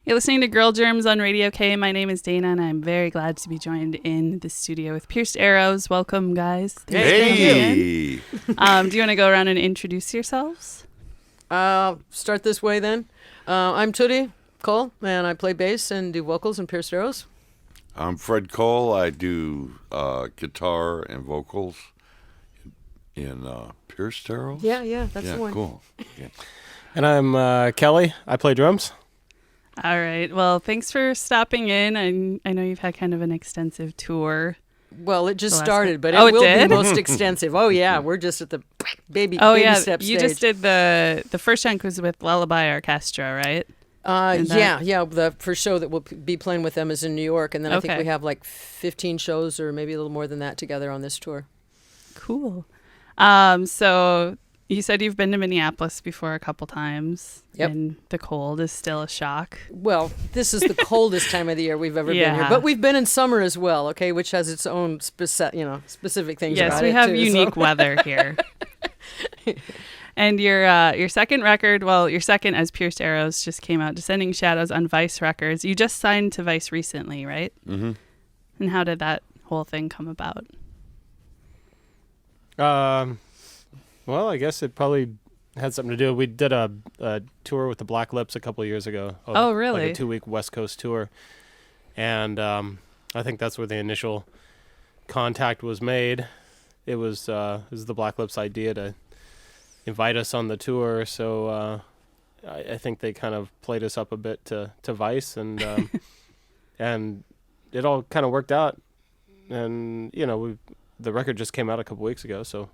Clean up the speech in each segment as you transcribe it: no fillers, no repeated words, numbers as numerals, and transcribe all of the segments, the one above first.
You're listening to Girl Germs on Radio K. My name is Dana, and I'm very glad to be joined in the studio with Pierced Arrows. Welcome, guys. Hey! Do you want to go around and introduce yourselves? Start this way then. I'm Toody Kelly, and I play bass and do vocals in Pierced Arrows. I'm Fred Cole. I do guitar and vocals in Pierced Arrows. Yeah, that's the one. Cool. Yeah. And I'm Kelly. I play drums. All right. Well, thanks for stopping in. I know you've had kind of an extensive tour. Well, it just The last started, but it Oh, it will did? be most extensive. Oh, yeah, we're just at the baby step stage. You just did the first chunk was with Lullaby Orchestra, right? The first show that we'll be playing with them is in New York, and then I think Okay. we have like 15 shows or maybe a little more than that together on this tour. Cool. So you said you've been to Minneapolis before a couple times. Yep. And the cold is still a shock. Well, this is the coldest time of the year we've ever been here, Yeah. but we've been in summer as well, okay, which has its own specific things Yes, about we it have too, unique so. weather here. And your second record, your second as Pierced Arrows just came out, Descending Shadows on Vice Records. You just signed to Vice recently, right? Mm-hmm. And how did that whole thing come about? Well, I guess it probably had something to do. We did a tour with the Black Lips a couple of years ago. Oh, really? Like a 2-week West Coast tour. And I think that's where the initial contact was made. It was the Black Lips' idea to invite us on the tour. So I think they kind of played us up a bit to Vice, and and it all kind of worked out. And the record just came out a couple weeks ago, so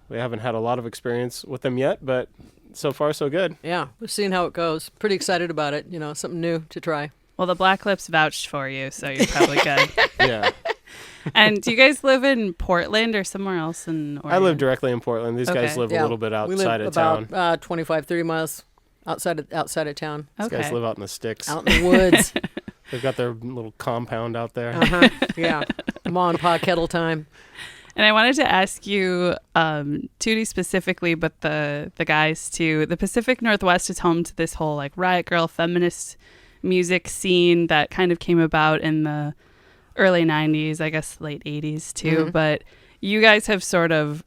we haven't had a lot of experience with them yet, but so far so good. Yeah, we're seeing how it goes. Pretty excited about it. Something new to try. Well, the Black Lips vouched for you, so you're probably good. Yeah. And do you guys live in Portland or somewhere else in Oregon? I live directly in Portland. These guys Okay. live a little bit we outside live of town. about 25, 30 miles outside of town. These guys Okay. live out in the sticks. Out in the woods. They've got their little compound out there. Uh-huh. Yeah. Ma and Pa kettle time. And I wanted to ask you, Toody specifically, but the guys too. The Pacific Northwest is home to this whole like riot girl feminist music scene that kind of came about in the early 90s, I guess late 80s too. Mhm. But you guys have sort of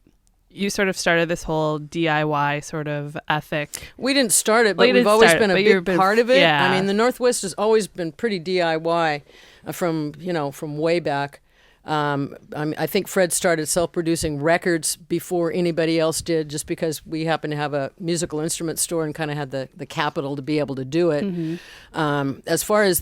started this whole DIY sort of ethic. We didn't start it, Well, but you we've didn't always start it, been a but you've big been- part of it. yeah. I mean, the Northwest has always been pretty DIY from way back. I think Fred started self-producing records before anybody else did, just because we happened to have a musical instrument store and kind of had the capital to be able to do it. Mm-hmm. As far as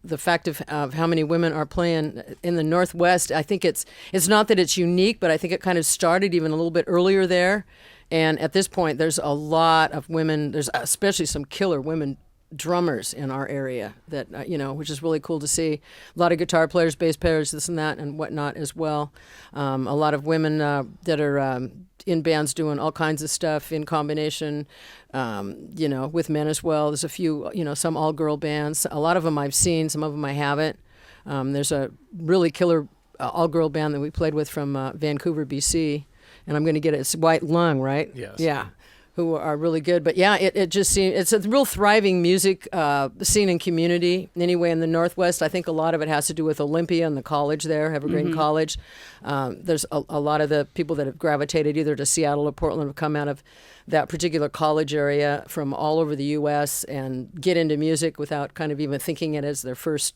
the fact of how many women are playing in the Northwest, I think it's not that it's unique, but I think it kind of started even a little bit earlier there. And at this point, there's a lot of women. There's especially some killer women drummers in our area that which is really cool to see. A lot of guitar players, bass players, this and that and whatnot as well. A lot of women that are in bands doing all kinds of stuff in combination with men as well. There's a few some all-girl bands. A lot of them I've seen, some of them I haven't. There's a really killer all-girl band that we played with from Vancouver, BC, and I'm going to get it. It's White Lung, right? Yes. Yeah. Who are really good. But yeah, it just seems it's a real thriving music scene and community. Anyway, in the Northwest, I think a lot of it has to do with Olympia and the college there, Evergreen College. There's a lot of the people that have gravitated either to Seattle or Portland have come out of that particular college area from all over the U.S. and get into music without kind of even thinking it as their first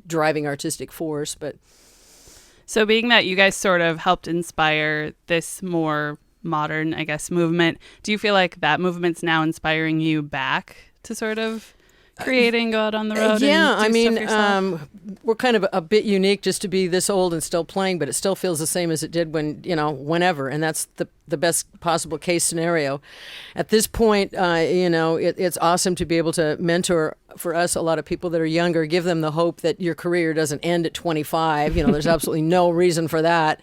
driving artistic force. But So being that you guys sort of helped inspire this more modern, I guess, movement, do you feel like that movement's now inspiring you back to sort of create and go out on the road? Yeah, and do I mean, stuff yourself? we're kind of a bit unique just to be this old and still playing, but it still feels the same as it did whenever, and that's the best possible case scenario. At this point, it's awesome to be able to mentor, for us, a lot of people that are younger, give them the hope that your career doesn't end at 25. There's absolutely no reason for that.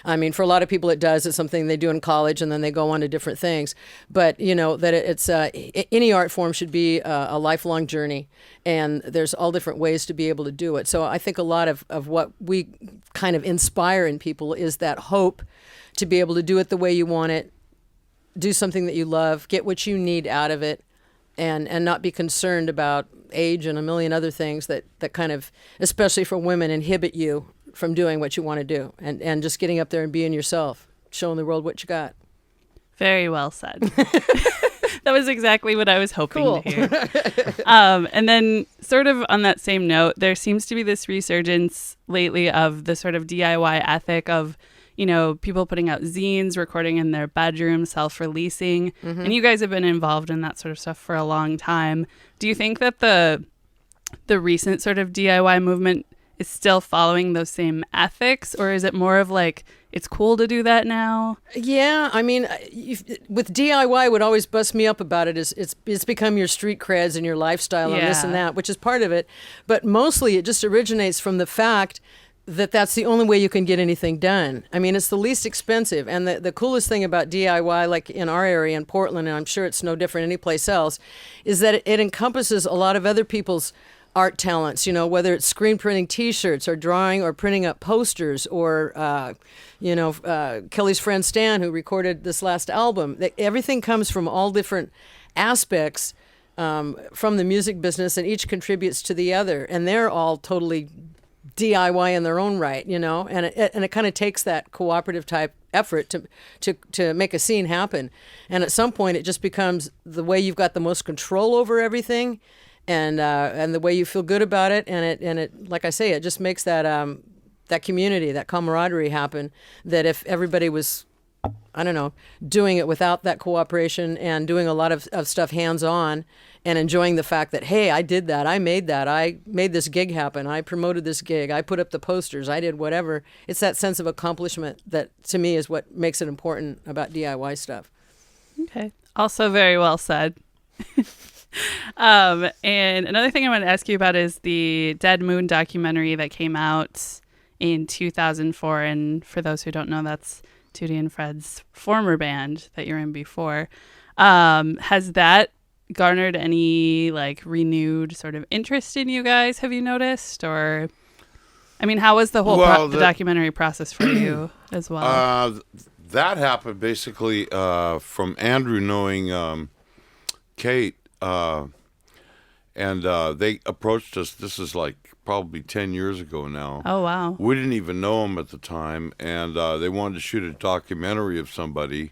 I mean, for a lot of people it does. It's something they do in college and then they go on to different things. But, that it's any art form should be a lifelong journey. And there's all different ways to be able to do it. So I think a lot of what we kind of inspire in people is that hope to be able to do it the way you want it, do something that you love, get what you need out of it, and not be concerned about age and a million other things that kind of, especially for women, inhibit you from doing what you want to do, and just getting up there and being yourself, showing the world what you got. Very well said. That was exactly what I was hoping Cool. to hear. And then sort of on that same note, there seems to be this resurgence lately of the sort of DIY ethic of, you know, people putting out zines, recording in their bedroom, self-releasing. And you guys have been involved in that sort of stuff for a long time. Do you think that the recent sort of DIY movement is still following those same ethics, or is it more of like, it's cool to do that now? Yeah, I mean, with DIY, what always busts me up about it is it's become your street creds and your lifestyle and this and that, which is part of it. But mostly it just originates from the fact that that's the only way you can get anything done. I mean, it's the least expensive. And the coolest thing about DIY, like in our area in Portland, and I'm sure it's no different anyplace else, is that it encompasses a lot of other people's art talents, you know, whether it's screen printing T-shirts or drawing or printing up posters or, Kelly's friend Stan, who recorded this last album. Everything comes from all different aspects from the music business, and each contributes to the other. And they're all totally DIY in their own right, you know, and it kind of takes that cooperative type effort to make a scene happen. And at some point, it just becomes the way you've got the most control over everything. And the way you feel good about it, and it like I say, it just makes that that community, that camaraderie happen. That if everybody was, I don't know, doing it without that cooperation and doing a lot of stuff hands on, and enjoying the fact that, hey, I did that, I made this gig happen, I promoted this gig, I put up the posters, I did whatever. It's that sense of accomplishment that to me is what makes it important about DIY stuff. Okay, also very well said. And another thing I want to ask you about is the Dead Moon documentary that came out in 2004. And for those who don't know, that's Toody and Fred's former band that you're in before. Has that garnered any like renewed sort of interest in you guys? Have you noticed? Or, I mean, how was the whole the documentary process for you as well? That happened basically from Andrew knowing Kate. And they approached us. This is like probably 10 years ago now. Oh, wow. We didn't even know them at the time. And they wanted to shoot a documentary of somebody.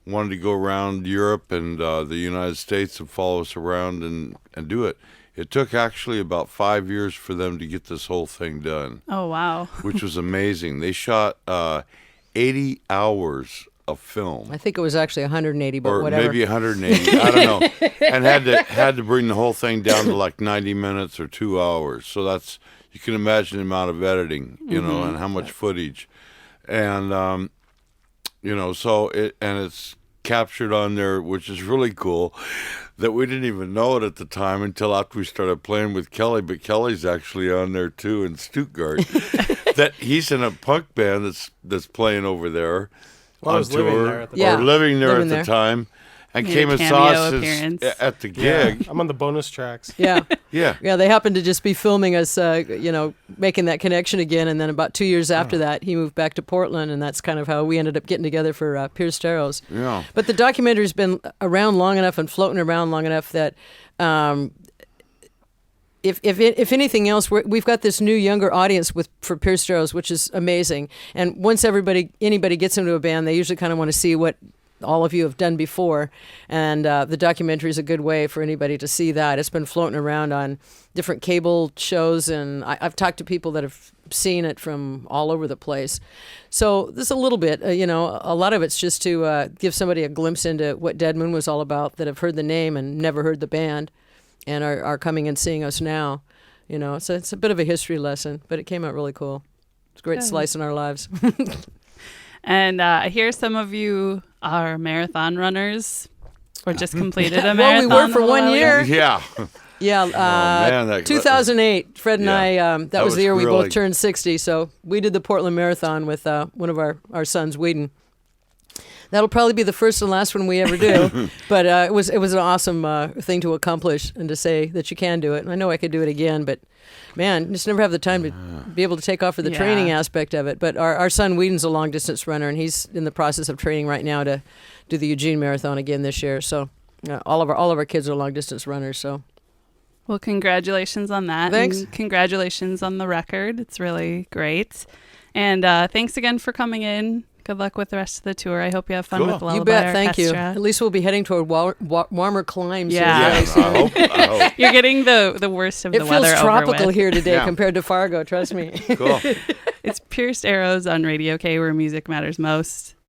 Wanted to go around Europe and the United States and follow us around and do it. It took actually about 5 years for them to get this whole thing done. Oh, wow. Which was amazing. They shot 80 hours of film. I think it was actually 180, but or whatever. Maybe 180. I don't know. And had to bring the whole thing down to like 90 minutes or 2 hours. So that's, you can imagine the amount of editing, you know, and how much footage. And so it's captured on there, which is really cool. That we didn't even know it at the time until after we started playing with Kelly. But Kelly's actually on there too in Stuttgart. That he's in a punk band that's playing over there. Well, I was living there at the Yeah. time. Or living there Living at there. the time, and Made came a and cameo saw us appearance. at the Yeah, gig. I'm on the bonus tracks. Yeah. Yeah. Yeah, they happened to just be filming us, making that connection again. And then about 2 years after that, he moved back to Portland, and that's kind of how we ended up getting together for Pierce Tarrow's. Yeah. But the documentary's been around long enough and floating around long enough that if anything else, we've got this new younger audience for Pierce Tarrow's, which is amazing. And once anybody gets into a band, they usually kind of want to see what all of you have done before. And the documentary is a good way for anybody to see that. It's been floating around on different cable shows, and I've talked to people that have seen it from all over the place. So there's a little bit, a lot of it's just to give somebody a glimpse into what Dead Moon was all about, that have heard the name and never heard the band and are coming and seeing us now. So it's a bit of a history lesson, but it came out really cool. It's a great slice in our lives. And I hear some of you are marathon runners or just completed a Well, marathon. we were for a little 1 while year. ago. Yeah. Yeah, man, 2008. Fred and Yeah. I, that was the was year we really- both turned 60. So we did the Portland Marathon with one of our sons, Whedon. That'll probably be the first and last one we ever do. But it was an awesome thing to accomplish and to say that you can do it. And I know I could do it again, but man, just never have the time to be able to take off for the training aspect of it. But our son Whedon's a long distance runner, and he's in the process of training right now to do the Eugene Marathon again this year. So all of our kids are long distance runners. So Well, congratulations on that. Thanks. And congratulations on the record. It's really great. And thanks again for coming in. Good luck with the rest of the tour. I hope you have fun Cool. with Lullaby you bet. Thank you. Orchestra. At least we'll be heading toward warmer climes. Yeah. Here very Yeah, soon. I hope. You're getting the worst of It the feels weather tropical over with. here today Yeah. compared to Fargo. Trust me. Cool. It's Pierced Arrows on Radio K, where music matters most.